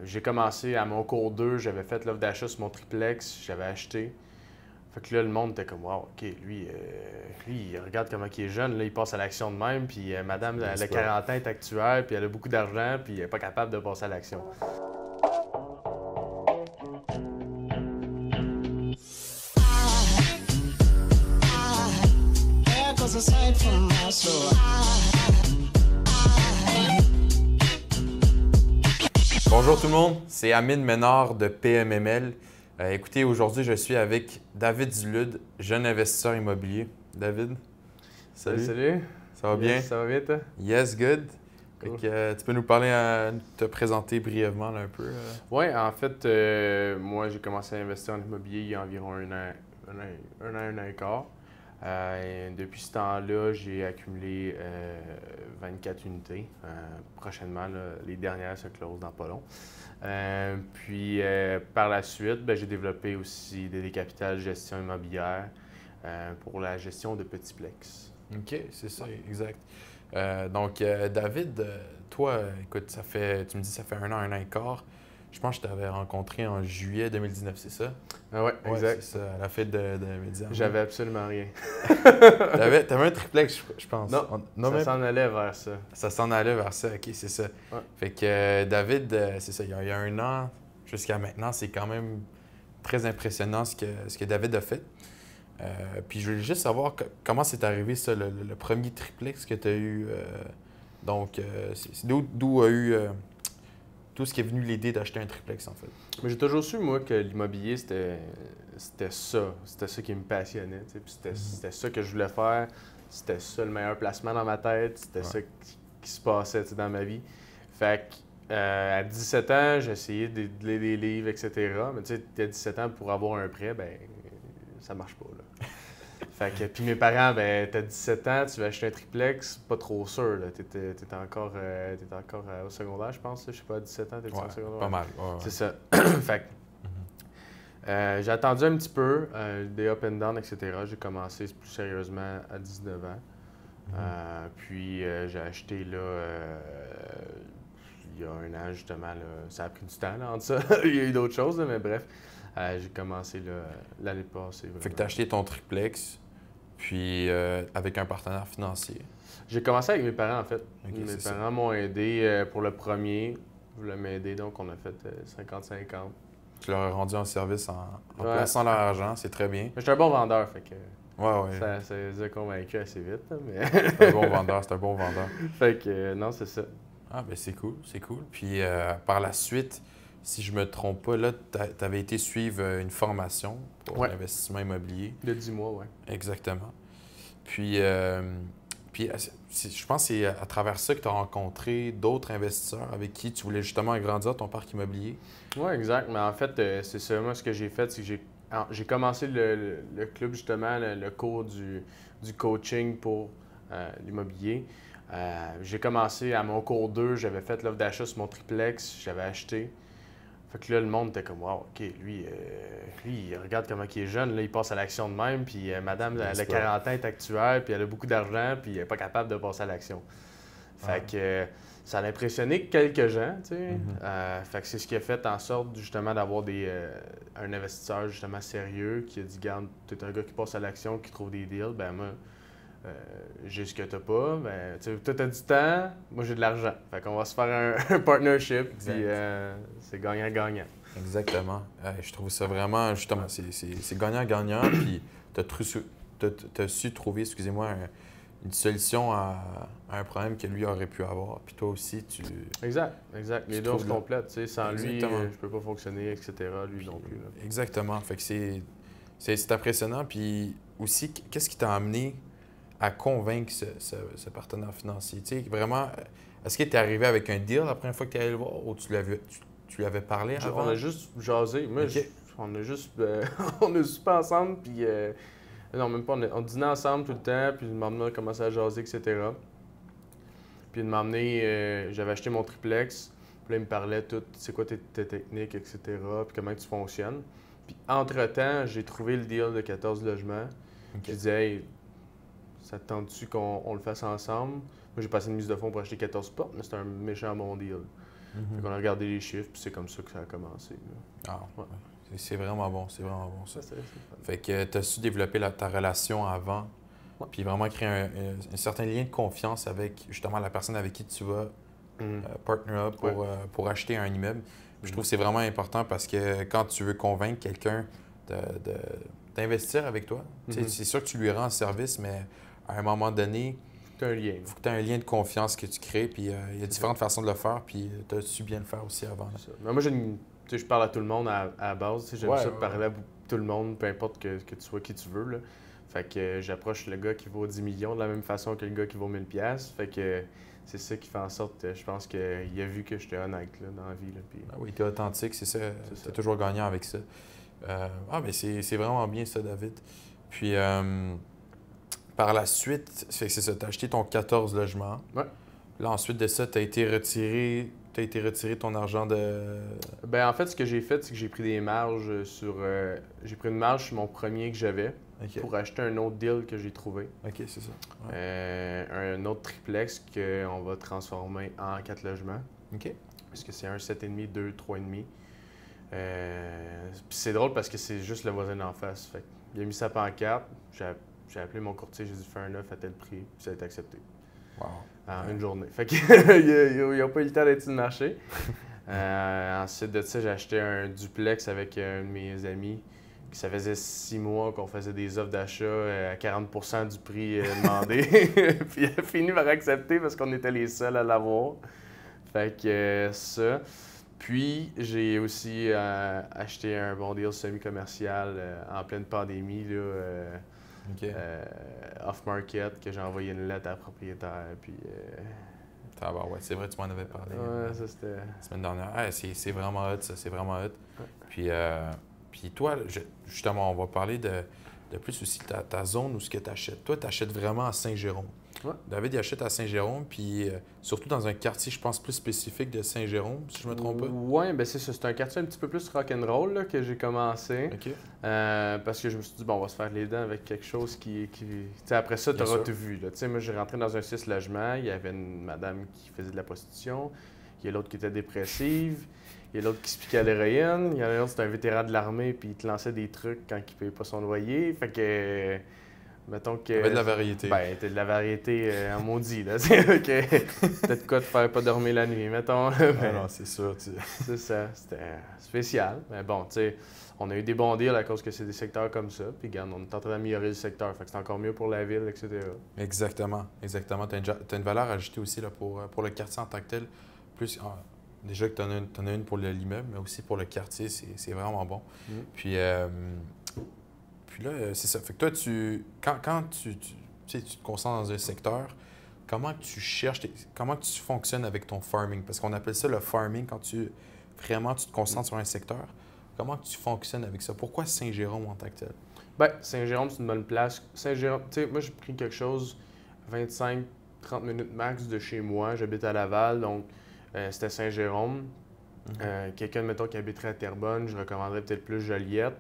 J'ai commencé à mon cours 2, j'avais fait l'offre d'achat sur mon triplex, j'avais acheté. Fait que là, le monde était comme, wow, OK, lui, regarde comment il est jeune, là, il passe à l'action de même, puis madame, elle a 40 ans, elle est actuelle, puis elle a beaucoup d'argent, puis elle n'est pas capable de passer à l'action. Bonjour tout le monde, c'est Amine Ménard de PMML. Écoutez, aujourd'hui, je suis avec David Dulude, jeune investisseur immobilier. David, salut. Salut. Ça va bien? Ça va bien, toi? Yes, good. Cool. Tu peux nous parler, te présenter brièvement là, un peu? Oui, en fait, moi, j'ai commencé à investir en immobilier il y a environ un an et quart. Et depuis ce temps-là, j'ai accumulé 24 unités. Prochainement, là, les dernières se closent dans pas long. Puis par la suite, j'ai développé aussi des capitales gestion immobilière pour la gestion de petits plex. OK, c'est ça, exact. Donc, David, toi, écoute, tu me dis ça fait un an et quart. Je pense que je t'avais rencontré en juillet 2019, c'est ça? Ah ouais, exact. C'est ça, à la fête de Média. J'avais absolument rien. T'avais un triplex, je pense. Non, ça s'en allait vers ça. Ça s'en allait vers ça, OK, c'est ça. Ouais. Fait que David, c'est ça, il y a un an jusqu'à maintenant, c'est quand même très impressionnant ce que David a fait. Puis je voulais juste savoir comment c'est arrivé ça, le premier triplex que tu as eu. Donc, c'est d'où a eu tout ce qui est venu l'idée d'acheter un triplex, en fait. Mais j'ai toujours su, moi, que l'immobilier, c'était ça. C'était ça qui me passionnait. Puis c'était ça que je voulais faire. C'était ça le meilleur placement dans ma tête. C'était ça qui se passait dans ma vie. Fait que, à 17 ans, j'ai essayé de lire des livres, etc. Mais tu sais, à 17 ans, pour avoir un prêt, ça marche pas, là. Fait que, puis mes parents, t'as 17 ans, tu vas acheter un triplex, pas trop sûr, là. T'étais encore au secondaire, je pense, là. Je sais pas, à 17 ans, t'étais au secondaire? Pas mal. C'est ça. Fait que, j'ai attendu un petit peu, des up and down, etc. J'ai commencé plus sérieusement à 19 ans. Puis j'ai acheté, là, il y a un an, justement, là, ça a pris du temps, là, entre ça. Il y a eu d'autres choses, là, mais bref. J'ai commencé là, l'année passée. Vraiment. Fait que tu as acheté ton triplex, puis avec un partenaire financier. J'ai commencé avec mes parents, en fait. Okay, mes parents m'ont aidé pour le premier. Ils voulaient m'aider, donc on a fait 50-50. Tu leur as rendu un service en plaçant leur argent, c'est très bien. J'étais un bon vendeur, fait que ouais. ça les a convaincus assez vite. Là, mais... c'est un bon vendeur. Fait que non, c'est ça. Ah, ben c'est cool. Puis par la suite, si je me trompe pas, là, tu avais été suivre une formation pour l'investissement immobilier. De 10 mois, oui. Exactement. Puis, je pense que c'est à travers ça que tu as rencontré d'autres investisseurs avec qui tu voulais justement agrandir ton parc immobilier. Oui, exact. Mais en fait, c'est ça. Moi, ce que j'ai fait, c'est que j'ai commencé le club, justement, le cours du coaching pour l'immobilier. J'ai commencé à mon cours 2, j'avais fait l'offre d'achat sur mon triplex, j'avais acheté. Fait que là, le monde était comme, wow, OK, lui, regarde comment il est jeune, là, il passe à l'action de même, puis madame, elle a 40 ans, elle est actuelle, puis elle a beaucoup d'argent, puis elle n'est pas capable de passer à l'action. Fait que ça a impressionné quelques gens, tu sais. Fait que c'est ce qui a fait en sorte, justement, d'avoir un investisseur, justement, sérieux, qui a dit, garde, tu es un gars qui passe à l'action, qui trouve des deals, moi, j'ai ce que t'as pas, toi t'as du temps, moi j'ai de l'argent. Fait qu'on va se faire un partnership, puis c'est gagnant-gagnant. Exactement. Je trouve ça vraiment, justement, c'est gagnant-gagnant, puis t'as su trouver, excusez-moi, une solution à un problème que lui aurait pu avoir, puis toi aussi, tu... Exact. Les deux se complètent, tu sais, sans Exactement. lui, je peux pas fonctionner, etc., lui non plus. Là. Exactement. Fait que c'est impressionnant, puis aussi, qu'est-ce qui t'a amené à convaincre ce partenaire financier? Tu sais, vraiment, est-ce qu'il t'est arrivé avec un deal la première fois que tu es allé le voir ou tu lui avais parlé avant? On a juste jasé. Moi, Okay. On a juste on a soupé ensemble, puis non, même pas, on dînait ensemble tout le temps, puis il m'a amené à commencer à jaser, etc. Puis il m'a amené, j'avais acheté mon triplex, puis là, il me parlait tout, c'est quoi tes techniques, etc., puis comment tu fonctionnes. Puis entre-temps, j'ai trouvé le deal de 14 logements. Okay. Je disais, hey, ça te tente-tu qu'on le fasse ensemble? Moi, j'ai passé une mise de fonds pour acheter 14 portes, mais c'était un méchant bon deal. Mhm. On a regardé les chiffres, puis c'est comme ça que ça a commencé. Là. Ah, Ouais. c'est vraiment bon, c'est vraiment bon ça. Ça, c'est fun. Fait que tu as su développer ta relation avant, Ouais. puis vraiment créer un certain lien de confiance avec justement la personne avec qui tu vas Mhm. partner up pour acheter un immeuble. Puis je trouve que c'est vraiment important parce que quand tu veux convaincre quelqu'un d'investir avec toi, tu sais, Mhm. c'est sûr que tu lui rends service, mais à un moment donné, C'est un lien. il faut que tu aies un lien de confiance que tu crées, puis il y a différentes façons de le faire, puis tu as su bien le faire aussi avant. C'est ça. Mais moi, tu sais, je parle à tout le monde à la base. Tu sais, j'aime Ouais, ça ouais, parler à tout le monde, peu importe que tu sois qui tu veux. Là. Fait que j'approche le gars qui vaut 10 millions de la même façon que le gars qui vaut 1000 pièces. Fait que c'est ça qui fait en sorte, je pense qu'il a vu que j'étais honnête là, dans la vie. Là, puis... Ah oui, tu es authentique, c'est ça. C'est Tu ça. es toujours gagnant avec ça. Mais c'est vraiment bien ça, David. Puis par la suite, c'est ça, tu as acheté ton 14 logements. Ouais. Là, ensuite de ça, tu as été retiré ton argent de. Ben, en fait, ce que j'ai fait, c'est que j'ai pris des marges sur. J'ai pris une marge sur mon premier que j'avais OK, pour acheter un autre deal que j'ai trouvé. OK, c'est ça. Ouais. Un autre triplex qu'on va transformer en 4 logements. OK. Parce que c'est un 7,5, 2, 3,5. Puis c'est drôle parce que c'est juste le voisin d'en face. Fait il a mis sa pancarte. J'ai appelé mon courtier, j'ai dit fais un offre à tel prix. Puis ça a été accepté. Wow. En Ouais. une journée. Fait qu'il n'a pas eu le temps d'être sur le marché. Ensuite de ça, j'ai acheté un duplex avec un de mes amis. Ça faisait 6 mois qu'on faisait des offres d'achat à 40% du prix demandé. Puis il a fini par accepter parce qu'on était les seuls à l'avoir. Fait que ça. Puis j'ai aussi acheté un bon deal semi-commercial en pleine pandémie, là, OK. off-market, que j'ai envoyé une lettre à la propriétaire. Puis, Ouais, c'est vrai, tu m'en avais parlé ouais, ça c'était. la semaine dernière. Ah, c'est vraiment hot, ça, c'est vraiment hot. Ouais. Puis toi, justement, on va parler de plus aussi ta zone où ce que tu achètes. Toi, tu achètes vraiment à Saint-Jérôme. Ouais. David, il achète à Saint-Jérôme, puis surtout dans un quartier, je pense, plus spécifique de Saint-Jérôme, si je me trompe pas. Ouais, ben c'est ça. C'est un quartier un petit peu plus rock'n'roll là, que j'ai commencé. OK. Parce que je me suis dit, bon, on va se faire les dents avec quelque chose qui... Tu sais, après ça, tu Bien auras sûr. tout vu. Là. Tu sais, moi, j'ai rentré dans un 6 logements. Il y avait une madame qui faisait de la prostitution. Il y a l'autre qui était dépressive. Il y a l'autre qui se piquait à l'héroïne. Il y en a l'autre, c'était un vétéran de l'armée, puis il te lançait des trucs quand il ne payait pas son loyer. Fait que... Mettons que... Il y avait de la variété. Ben, t'as de la variété en maudit, là. C'est peut-être quoi de faire pas dormir la nuit, mettons. Ah Mais non, c'est sûr. c'est ça. C'était spécial. Mais bon, tu sais, on a eu des bons deals à cause que c'est des secteurs comme ça. Puis, regarde, on est en train d'améliorer le secteur. Fait que c'est encore mieux pour la ville, etc. Exactement, exactement. Tu as une valeur ajoutée aussi là, pour le quartier en tant que tel. Plus, déjà que tu en as une pour l'immeuble, mais aussi pour le quartier, c'est vraiment bon. Mm. Puis là, c'est ça. Fait que toi, quand tu sais, tu te concentres dans un secteur, comment tu cherches, comment tu fonctionnes avec ton farming? Parce qu'on appelle ça le farming quand vraiment tu te concentres sur un secteur. Comment tu fonctionnes avec ça? Pourquoi Saint-Jérôme en tant que tel? Ben, Saint-Jérôme, c'est une bonne place. Saint-Jérôme, tu sais, moi, j'ai pris quelque chose 25-30 minutes max de chez moi. J'habite à Laval, donc c'était Saint-Jérôme. Quelqu'un, mettons, qui habiterait à Terrebonne, je recommanderais peut-être plus Joliette.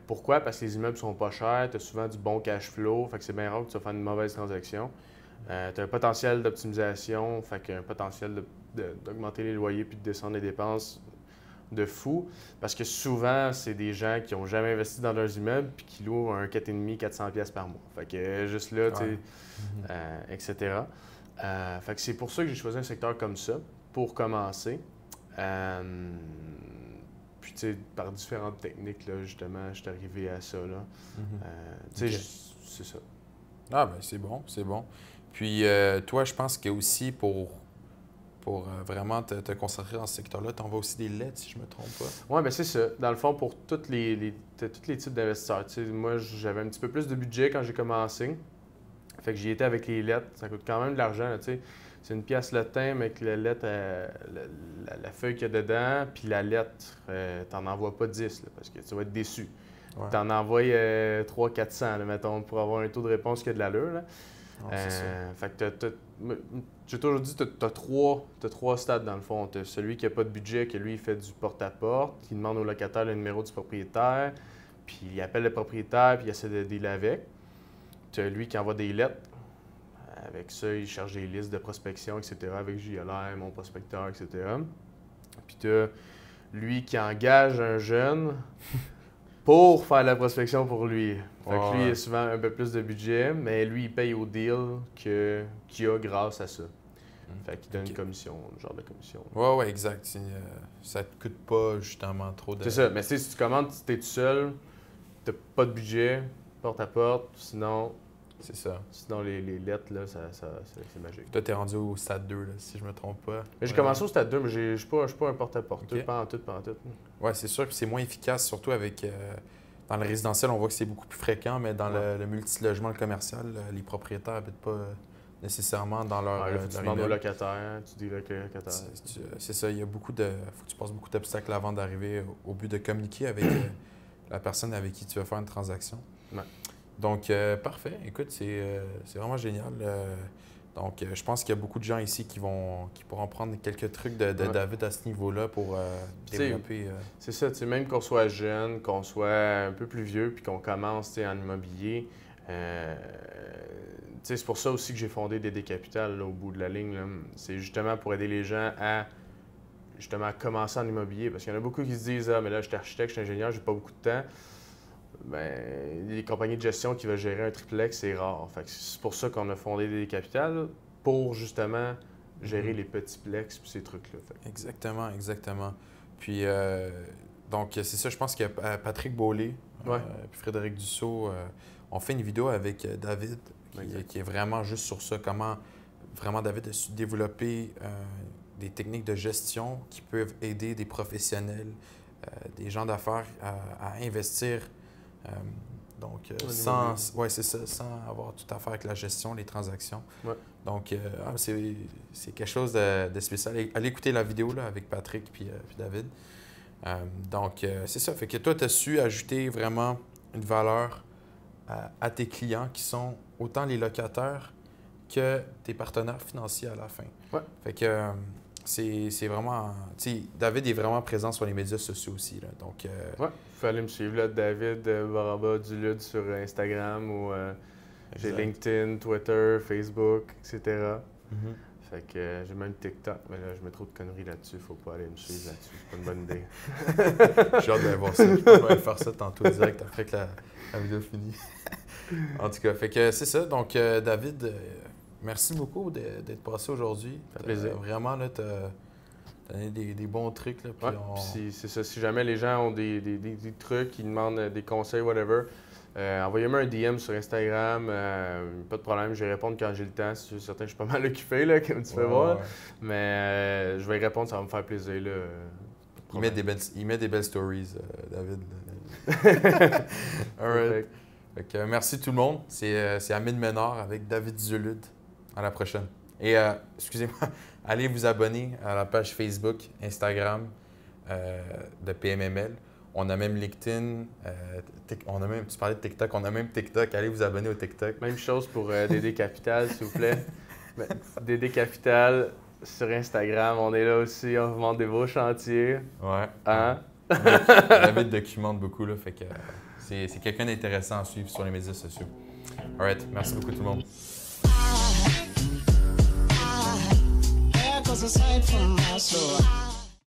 Pourquoi? Parce que les immeubles sont pas chers, tu as souvent du bon cash flow, fait que c'est bien rare que tu vas faire une mauvaise transaction. Tu as un potentiel d'optimisation, fait qu'un potentiel d'augmenter les loyers puis de descendre les dépenses de fou. Parce que souvent, c'est des gens qui n'ont jamais investi dans leurs immeubles puis qui louent un 4,5, 400$ par mois. Fait que juste là, tu sais, etc. Fait que c'est pour ça que j'ai choisi un secteur comme ça, pour commencer. Puis, tu sais, par différentes techniques, là, justement, je suis arrivé à ça, là. Tu sais, Ok. c'est ça. Ah, ben c'est bon, c'est bon. Puis toi, je pense que aussi pour vraiment te concentrer dans ce secteur-là, tu envoies aussi des lettres, si je me trompe pas. Oui, bien c'est ça. Dans le fond, pour tous les types d'investisseurs. Tu sais, moi, j'avais un petit peu plus de budget quand j'ai commencé. Fait que j'y étais avec les lettres. Ça coûte quand même de l'argent, là, tu sais. C'est une pièce le thème avec la lettre, la feuille qu'il y a dedans, puis la lettre, t'en envoies pas 10, là, parce que tu vas être déçu. Ouais. T'en envoies 300-400, là, mettons, pour avoir un taux de réponse qui a de l'allure, là. Non, c'est ça. Fait que j'ai toujours dit, t'as trois stades dans le fond. T'as celui qui n'a pas de budget, que lui, il fait du porte-à-porte, qui demande au locataire le numéro du propriétaire, puis il appelle le propriétaire, puis il essaie de dealer avec. T'as lui qui envoie des lettres Avec ça, il cherche des listes de prospection, etc. avec JLR, mon prospecteur, etc. Puis tu as lui qui engage un jeune pour faire la prospection pour lui. Fait que lui, il a souvent un peu plus de budget, mais lui, il paye au deal qu'il a grâce à ça. Fait qu'il donne une commission, un genre de commission. Ouais, exact. Ça te coûte pas justement trop de... C'est ça, mais si tu commandes, si t'es tout seul, t'as pas de budget, porte à porte, sinon... C'est ça. Sinon, les lettres, là, c'est magique. Toi, t'es rendu au stade 2, là, si je me trompe pas. Mais j'ai commencé au stade 2, mais je suis pas un porte-à-porte. Okay. Pas en tout. Ouais, c'est sûr que c'est moins efficace, surtout avec... dans le résidentiel, on voit que c'est beaucoup plus fréquent, mais dans le multilogement, le commercial, les propriétaires n'habitent pas nécessairement dans leur... Là, faut que tu demandes au locataire, tu dis locataire. C'est ça, il y a beaucoup de... faut que tu passes beaucoup d'obstacles avant d'arriver au but de communiquer avec la personne avec qui tu vas faire une transaction. Ouais. Donc, parfait. Écoute, c'est vraiment génial. Donc, je pense qu'il y a beaucoup de gens ici qui pourront prendre quelques trucs de David à ce niveau-là pour développer. C'est ça, même qu'on soit jeune, qu'on soit un peu plus vieux, puis qu'on commence en immobilier. C'est pour ça aussi que j'ai fondé DD Capital là, au bout de la ligne. C'est justement pour aider les gens à justement commencer en immobilier. Parce qu'il y en a beaucoup qui se disent « Ah, mais là, je suis architecte, je suis ingénieur, j'ai pas beaucoup de temps. » Ben, les compagnies de gestion qui veulent gérer un triplex, c'est rare. Fait que c'est pour ça qu'on a fondé DD Capital, pour justement gérer les petits plex et ces trucs-là. Exactement. Puis, donc, c'est ça, je pense que Patrick Beaulieu puis Frédéric Dussault ont fait une vidéo avec David qui est vraiment juste sur ça, comment vraiment David a su développer des techniques de gestion qui peuvent aider des professionnels, des gens d'affaires à investir. Sans avoir tout à faire avec la gestion, les transactions. Ouais. Donc, c'est quelque chose de spécial. Allez écouter la vidéo là, avec Patrick puis David. C'est ça. Fait que toi, tu as su ajouter vraiment une valeur à tes clients qui sont autant les locataires que tes partenaires financiers à la fin. Ouais. Fait que c'est vraiment... David est vraiment présent sur les médias sociaux aussi. Là, donc, il faut aller me suivre, là, David Baraba Dulude sur Instagram ou j'ai LinkedIn, Twitter, Facebook, etc. Fait que j'ai même TikTok, mais là, je mets trop de conneries là-dessus. Faut pas aller me suivre là-dessus. C'est pas une bonne idée. J'ai hâte de voir ça. Je pense qu'on va faire ça tantôt direct après que la vidéo finit. En tout cas, fait que c'est ça. Donc, David, merci beaucoup d'être passé aujourd'hui. Ça fait plaisir. Vraiment, là, t'as donné des bons trucs. Là, puis c'est ça. Si jamais les gens ont des trucs, ils demandent des conseils, whatever, envoyez-moi un DM sur Instagram. Pas de problème, je vais répondre quand j'ai le temps. C'est certain que je suis pas mal occupé, là, comme tu peux voir. Ouais. Mais je vais y répondre, ça va me faire plaisir. Là. Il met des belles stories, David. All right. Fait que, merci tout le monde. C'est Amine Ménard avec David Dulude. À la prochaine. Et excusez-moi, allez vous abonner à la page Facebook, Instagram de PMML. On a même LinkedIn, tu parlais de TikTok, on a même TikTok. Allez vous abonner au TikTok. Même chose pour DD Capital, s'il vous plaît. DD Capital sur Instagram, on est là aussi, on vous montre des beaux chantiers. Ouais. Hein? David documente beaucoup, là, fait que c'est quelqu'un d'intéressant à suivre sur les médias sociaux. All right, merci beaucoup tout le monde. Aside from my soul.